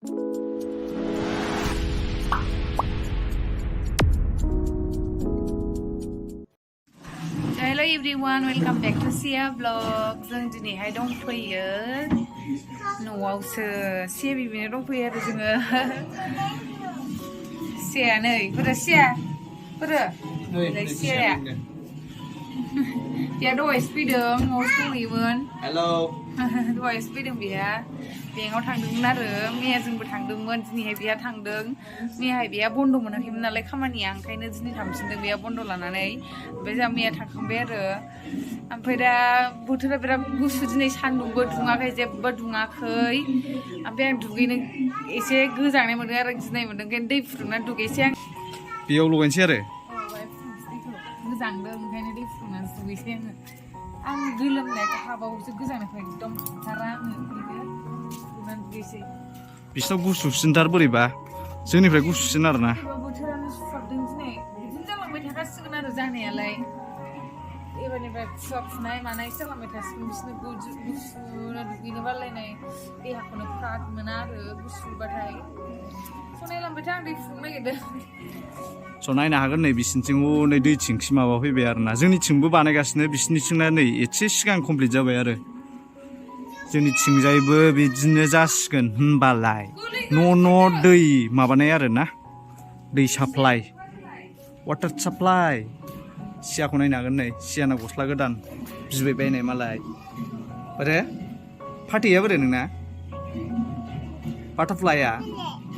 Hello everyone, welcome back to Sia Vlog. जों दिनैहाय दंफैयो न'आवसो सिया बिबिनो दंफैयो आरो जोङो सिया नै फोरो सिया फोरो नै सियाया बिया दहायसो फैदों न'आवसो दंहैयोमोन हेलौ दहायसो फैदों बिया बेंकआव थांदोंमोन आरो मैया जोंबो थांदोंमोन दिनैहाय बिया थांदों मैयाहाय बिया बन्द मोनाखैमोन नालाय खामानिया ओंखायनो दिनै थांफिनदों बिया बन्द लानानै ओमफ्राय जोंहा मैया थांखांबाय आरो ओमफ्राय दा बोथोरा बिराद गुसु दिनै सान्दुंबो दुङाखै जेबो दुङाखै ओमफ्राय आं दुगैनो एसे गोजांनाय मोनदों आरो गिनाय मोनदों ओंखायनो दै फुदुंनानै दुगैसै आं बेयाव लगायनोसै आरो गोजांदों ओंखायनो दै फुदुंनानै दुगैसै आं गोलोमनायखौ हाबावसो गोजांनायखौ एकदम हाथारा आङो बिसिनाव गुसुसिनथार बोरैबा जोंनिफ्राय गुसुसिन आरोना बोथोरानो सुहाबदों दिनै बिदिनो जालांबाय थाखासिगोन आरो जानायालाय एबारनिफ्राय खुवा खुनाय मानाय जालांबाय थासिगोन बिसोरनो गुसुनो दुगैनो बालायनाय देहाखौनो फ्राद मोना आरो गुसुबाथाय नायलांबाय था आं दै फुदुंनो नागिरदों स' नायनो हागोन नै बिसिनिथिं नै दै थिंखि माबा फैबाय आरोना जोंनिथिंबो बानायगासिनो बिसिनिथिंना नै एसे सिगां कमप्लिट जाबाय आरो जोंनिथिंजायबो बिदिनो जासिगोन होनबालाय न' दै माबानाय आरोना दै साप्लाइ वाटार साप्लाइ सियाखौ नायनो हागोन नै सियाना गस्ला गोदान बिबाय बायनाय मालाय बोरे फाथैया बोरे नोंना बाटारफ्लाइया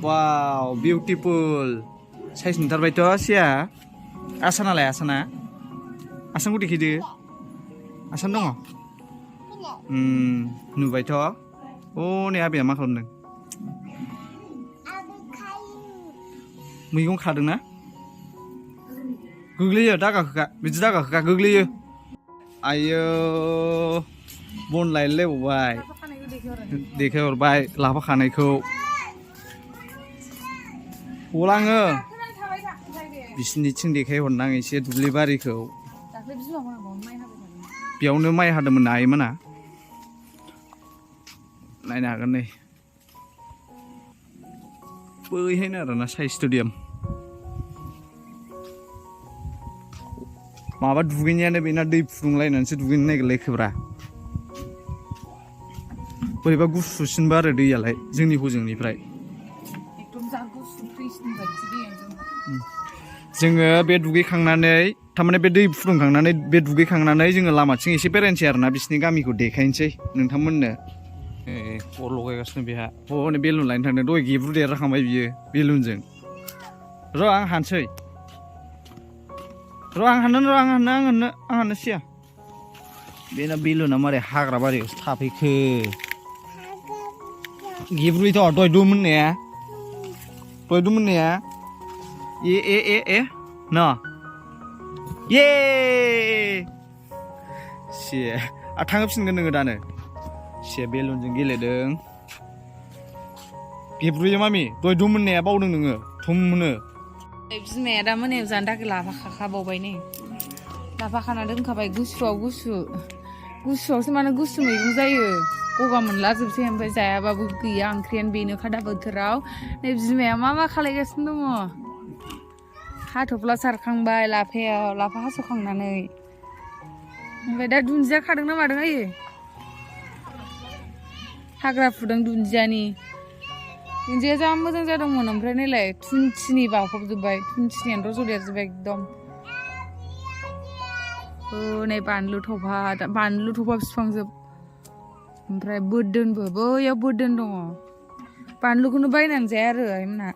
वाव बिउटिफुल साइज नुथारबायथ' सिया आसानालाय आसाना आसानखौ देखायदो आसान दङ नुबायथ' अ नै आबैया मा खालामदों मैगं खादोंना गोग्लैयो दागाखोखा बिदि दागाखोखा गोग्लैयो आयो बन लायलायबावबाय देखायहरबाय लाफा खानायखौ गलाङो बिसिनिथिं देखायहरनां एसे दुब्लि बारिखौ बेयावनो माइ हादोंमोन ना आइमोना नायनो हागोन नै बैहायनो आरोना साइ स्टेडियाम माबा दुगैनायानो बेना दै फुदुंलायनानैसो दुगैनो नागिरलायखोब्रा बोरैबा गुसुसिनबो आरो दैयालाय जोंनि हजोंनिफ्राय जोङो बे दुगैखांनानै थारमाने बे दै फुदुंखांनानै बे दुगैखांनानै जोङो लामाथिं एसे बेरायनोसै आरोना बिसिनि गामिखौ देखायनोसै नोंथांमोननो अर लगायगासिनो बेहा हनै बेलुन लायनो थांदों दहाय गेब्रु देरराखांबाय बियो बेलुनजों र' आं हानसै र' आं हाननो सिया बेना बेलुना मारै हाग्रा बारियावसो थाफैखो गेब्रुयोथ' दहाय दुमोननाया ए न ये सिया थांफिनगोन नोङो दानो सिया बेलुनजों गेलेदों गेब्रुयो मामि दहाय दुमोननाया बावदों नोङो थुमनो बिमाया दा मोनायाव जानो थाखाय लाफा खाखाबावबाय नै लाफा खाना दोनखाबाय गुसुआवसो मानो गुसु मैगं जायो गगा मोनला जोबसै ओमफ्राय जायाबाबो गैया ओंख्रियानो बेनोखा दा बोथोराव नै बिमाया मा खालायगासिनो दङ हाथफ्ला सारखांबाय लाफा हास'खांनानै ओमफ्राय दा दुन्दिया खादों ना मादों आयो हाग्रा फुदों दुन्दिया जा मोजां जादोंमोन ओमफ्राय नायलाय थुन्थिनि बाफबजोब्बाय थुन्थिनियानो रज'देरजोब्बाय एकदम नै बानलु थफा बिफांजोब ओमफ्राय बोरदोनबो बैयाव बोरदोन दङ बानलुखौनो बायनानै जाया आरो आइमोनहा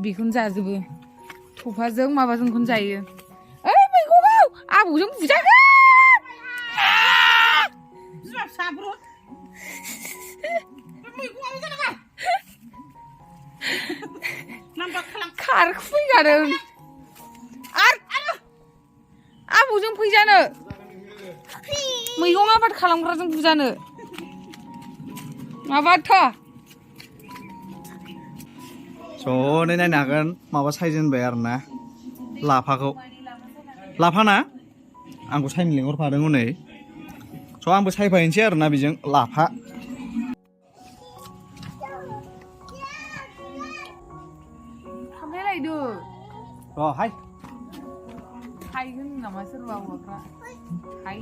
बेखौनो जाजोबो थफाजों माबाजोंखौनो जायो ओइ मैगङाव आबौजों बुजागोन खारखुफैखादों आरो आबौजों फैजानो मैगं आबाद खालामग्राजों बुजानो माबाथ' सनै नायनो हागोन माबा सायजेनबाय आरोना लाफाखौ लाफाना आंखौ सायनो लिंहरफादों हनै स' आंबो सायफायनोसै आरोना बेजों लाफा हायदो हाय हायगोन नामा सोरबा हौवाफ्रा हाय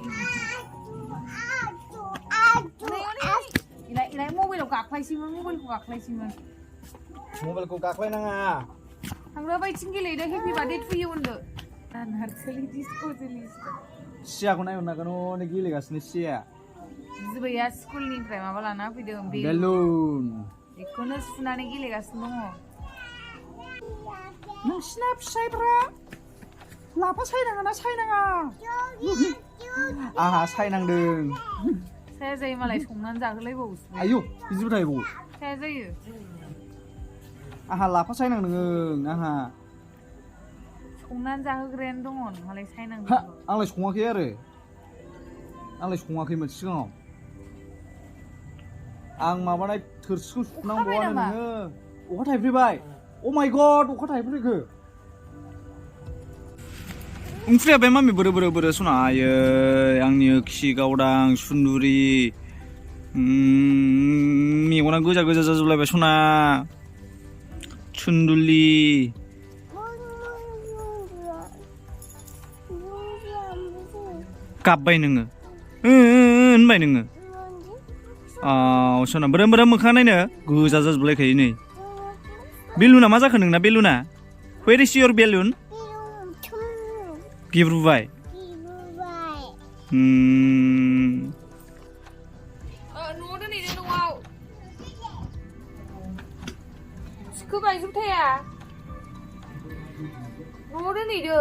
इलाय मबाइलाव गाख्लायसैमोन मबाइलखौ गाख्लायनाङा थांग्रा बायथिं गेलेदो हेपि बार्थडे टु इउ होनदो नार्सारि डिस्क' सियाखौ नायहरनांगोन हनै गेलेगासिनो सिया जिबैया स्कुलनिफ्राय माबा लाना फैदों बेलुन बेखौनो सुनानै गेलेगासिनो दङ नोंसिना फिसाइफ्रा लाफा सायनाङा ना सायनाङा आहा सायनांदों साया जायो मालाय संनानै जाहोलायबावोसो आयौ बिदिबो थाहैबावो साया जायो आहा लाफा सायनांदों आहा संनानै जाहोग्रायानो दङ नोंहालाय सायनांगौ आंलाय सङाखै आरो आंलाय सङाखैमोन सिगाङाव आं माबानाय थोरसिखौ सुनांगौआनो नोङो अखा थाइफ्रिबाय अ माय गड अखा थाइफ्रिखो ओंख्रिया बे मामि बोरो सना आयै आंनि खि गावदां सुन्दुरि मेगना गोजा जाजोबलायबाय सना सुन्दुलि गाबबाय नोङो होनबाय नोङो सना बोरो मोखां नायनो गोजा जाजोबलायखायो नै बेलुना मा जाखो नोंना बेलुना Where is your balloon? गिब्रुबाय न'आव दोनहैदो न'आव सिखोबाय जुथाया न'आव दोनहैदो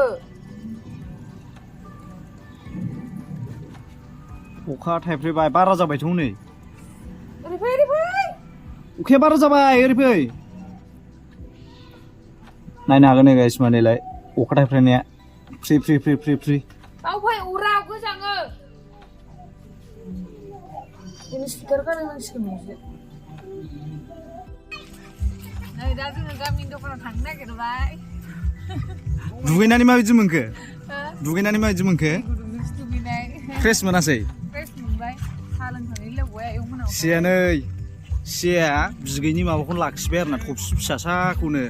अखा थाइफ्रिबाय बारा जाबायथ' नै ओरै फै अखाया बारा जाबाय ओरै फै नायनो हागोन नै गाइस मानेलाय अखा थाइफ्रिनाया फ्रि बाव फै उराव गोजाङो दिनै स्पिकार गानहोनांसिगोन नोंसो नै दा जोङो गामिनि दखानाव थांनो नागिरबाय दुगैनानै माबायदि मोनखो दुगैनानै माबायदि मोनखो गुदुंजोंसो दुगैनाय फ्रेस मोनासै फ्रेस मोनबाय साहा लोंखांनानै लोंबाय आयं मोनाव सिया नै सिया बिगैनि माबाखौनो लाखिबाय आरोना थबसि फिसासाखौनो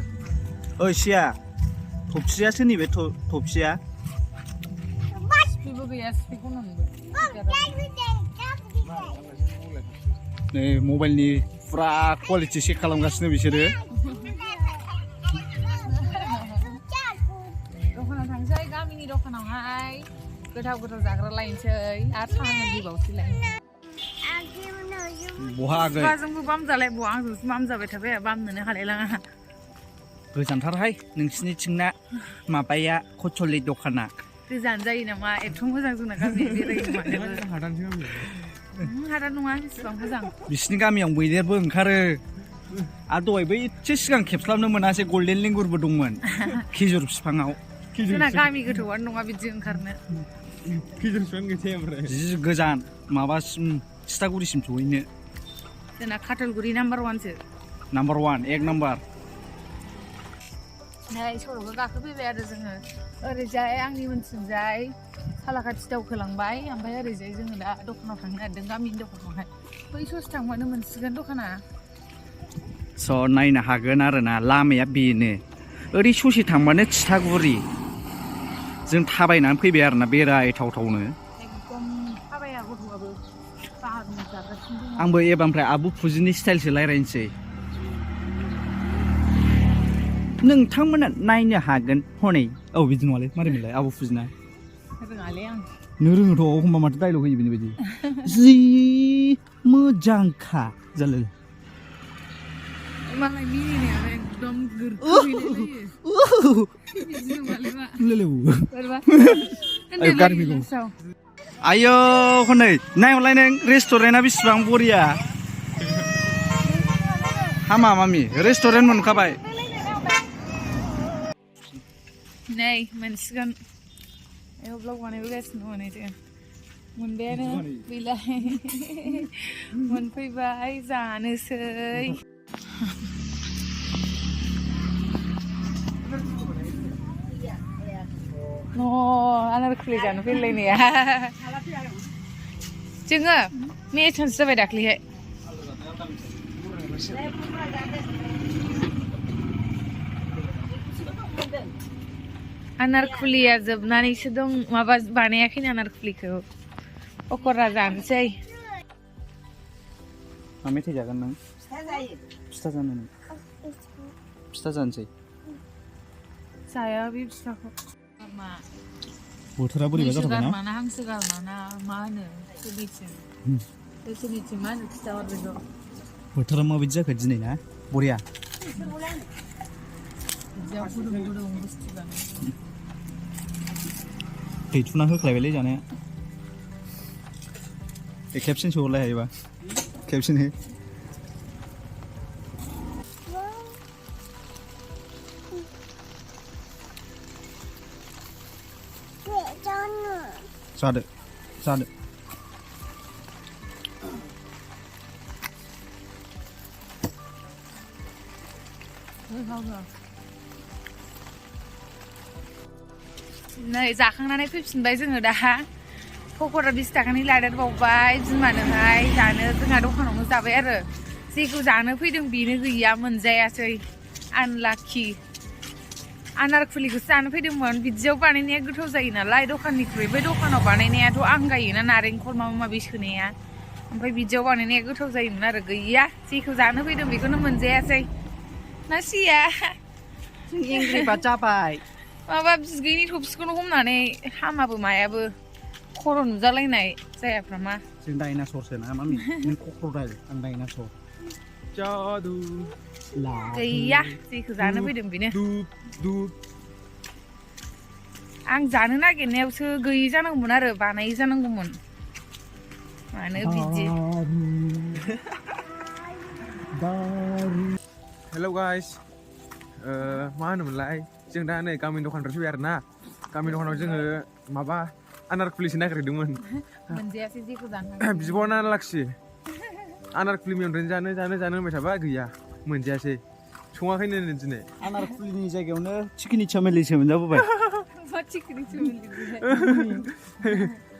ओइ सिया थबसिया सोरनि बे थबसिया सिपिबो गैया सिपिखौ नंगौ नै मबाइलनि फुरा क्वालिटि चेक खालामगासिनो बिसोरो दखानाव थांसै गामिनि दखानावहाय गोथाव जाग्रा लायनोसै आरो साहा लोंहैबावसैलाय बहा आगै बिफाजोंबो बाम जालाय बहा आंजोंसो बाम जाबाय थाबाय बामनोनो हालायलाङा गोजानथारहाय नोंसिनिथिंना माबाया कचलि दखाना गोजान जायो नामा एथ' मोजां जोंना गामिया बेरायनो हादान नङा बेसेबां मोजां बिसिनि गामियाव मैदेरबो ओंखारो आरो दहायबो एसे सिगां खेबस्लाबनो मोनासै गल्डेन लेंगुरबो दंमोन खिजुर बिफाङाव जोंना गामि गोथौआनो नङा बिदि ओंखारनो खिजुर बिफां गैथाया ओमफ्राय जि गोजान माबासिम सितागुरिसिम सहैनो जोंना काटलगुरि नाम्बार 1सो नाम्बार 1 एक नाम्बार नै सर'खौ गाखोफैबाय आरो जोङो ओरैजाय आंनि उनथिंजाय सालाकाथि दावखोलांबाय ओमफ्राय ओरैजाय जोङो दा दखानाव थांनो नागिरदों गामिनि दखानावहाय बै ससे थांबानो मोनसिगोन दखाना स' नायनो हागोन आरोना लामाया बेनो ओरै ससे थांबानो थिथागुरि जों थाबायनानै फैबाय आरोना बेरायथावनो एकदम थाबाया गथ'आबो बाहागो जागासिनो दङ आंबो एबारनिफ्राय आबु फुजिनि स्टाइलसो रायज्लायनोसै नोंथांमोना नायनो हागोन हनै बिदि नङालै मारै मोनलाय आबु फुजिना रोङालै आं नों रोङोथ' एखमबा माथो डायलग होयो बेनि बायदि जि मोजांखा जालाय मालाय मिनिनायानो एकदम गोरखो आयौ हनै नायहरलाय नों रेस्टुरेन्टआ बेसेबां बरिया हामा मामि रेस्टुरेन्ट मोनखाबाय नै मोनसिगोन ब्लग बानायबोगासिनो दङ नै जों मोनबायानो गैलाय मोनफैबाय जानोसै आनार खुलि जानो फैलायनाया जोङो मैया सानसे जाबाय दाख्लैहाय Anarkuliya जोबनानैसो दं माबा बानायाखै आनारकुलिखौ पकरा जानोसै मा मेथाइ जागोन नों फिथा जानो नों फिथा जानोसै जाया बे फिथाखौ बोथोरा बोरैबा जाथारबाय ना गारमाना हांसो गारमाना मा होनो सोरनिथिं मा होनो खिथाहरदो बोथोरा माबायदि जाखो दिनै ना बरिया बिदियाव गुदुं गुदुं बुस्थु जानो दैथुना होख्लायबायलै जानाया खेबसेनो सहरलाय हायोबा खेबसेनो जादो जादो नै जाखांनानै फैफिनबाय जोङो दा पकरा 20 थाखानि लादेरबावबाय बिमानोहाय जानो जोंहा दखानावनो जाबाय आरो जेखौ जानो फैदों बेनो गैया मोनजायासै आनलाखि आनारकुलिखौसो जानो फैदोंमोन बिदियाव बानायनाया गोथाव जायो नालाय दखाननिख्रुइ बै दखानाव बानायनायाथ' आंगायोना नारेंखल माबा माबि सोनाया ओमफ्राय बिदियाव बानायनाया गोथाव जायोमोन आरो गैया जेखौ जानो फैदों बेखौनो मोनजायासै ना सिया एंग्रिबा जाबाय माबा बिगैनि थफसिखौनो हमनानै हामाबो मायाबो खर' नुजालायनाय जायाफ्रा मा जों डाइनासरसो ना मामि नों कक्रडाइल आं डाइनासर जादु गैया जेखौ जानो फैदों बेनो दुब आं जानो नागिरनायावसो गैयि जानांगौमोन आरो बानायै जानांगौमोन मानो बिदि हेलौ गाइस मा होनोमोनलाय जों दा नै गामिनि दखाननिफ्राय फैबाय आरो ना गामिनि दखानाव जोङो माबा आनारकुलिसो नागिरदोंमोन मोनजायासै जेखौ जानो बिब'ना लाखि आनारकुलि मेवनानै जानो होनबाय थाबा गैया मोनजायासै सङाखैनो दिनै आनारकुलिनि जायगायावनो चिकेन चामेलिसो मोनजाबोबाय मा चिकेन चामेलि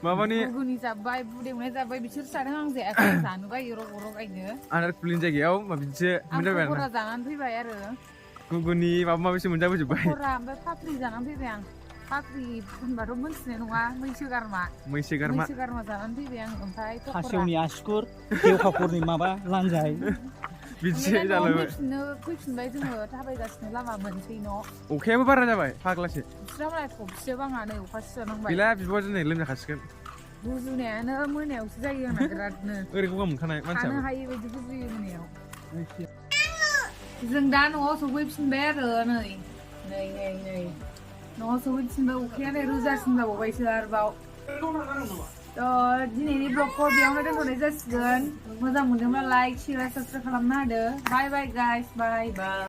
माबानि गुगुनि जाबाय बुदेवनाय जाबाय बिसोर जादों आं जायाखै जानो बायो रग' रगायनो आनारकुलिनि जायगायाव माबिदिसो मोनजाबाय आरो पकरा जानानै फैबाय आरो गुगुनि माबा माबिसो मोनजाबोजोब्बाय पकरा ओमफ्राय फाफ्रि जानानै फैबाय आं फाफ्रि होनबाथ' मोनथिनाय नङा मैसो गारमा जानानै फैबाय आं ओमफ्राय खासेवनि आसुगुर देवखाखरनि माबा लान्जाय बिदिसो जालायबाय फैफिनबाय जोङो थाबायगासिनो लामा मोनसै न' अखायाबो बारा जाबाय फाग्लासो बिस्रा मालाय थबसे बाङा नै अखासो जानांबाय गैला बिब'आ दिनै लोमजाखासिगोन गुजुनायानो मोनायावसो जायो आंना बिरादनो ओरै गगा मोनखानाय मानसिया थानो हायि बायदि गुजुयो मोनायाव जों दा न'आव सफैफिनबाय आरो नै न'आव सफैफिनबाय अखाया नै रोजासिन जाबावबायसो आरोबाव दिनैनि ब्लगखौ बेयावनो दोनथ'नाय जासिगोन मोजां मोनदोंब्ला लाइक शेयार साबस्क्राइब खालामना होदो बाय बाय गाइस बाय बाय